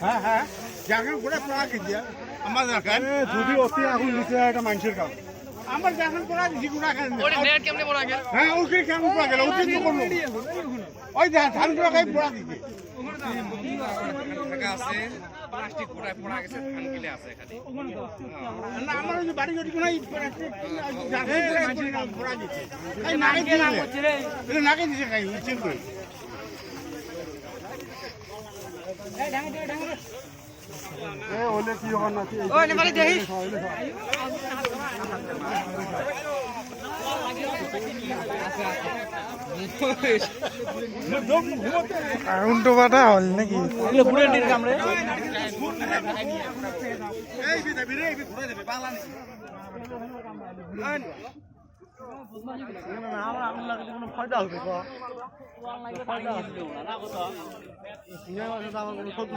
হ্যাঁ হ্যাঁ জাগান করে পড়া কি দিয়া আমার জাগান যদি অতি আগুন নিচে একটা মানুষের কাম আমার জাগান পড়া দিছি গুড়া খান ওরে নেট কেমনে পড়া গেল হ্যাঁ ওকে কেমন পড়া গেল ওকে তো করব ওই ধান গুড়া খাই পড়া দিছি টাকা আছে প্লাস্টিক পড়া গেছে ধান কিলে আছে খালি না আমার ওই বাড়ি গড়ি কোন জাগান পড়া দিছি এই নাকে দিছে রে এটা নাকে দিছে খাই উচিত করে এই ডাঙে এ ওলে কি হন না ওই নেবালি দেহি উল্টো পাটা হল নাকি এগুলো বুড়েন্ডির কাম রে এই বিদে রে ঘুরে দেবে বাংলা নেই না আমার আগুন লাগলে কোনো ফায়দা হবে না ফায়দা হবে না কত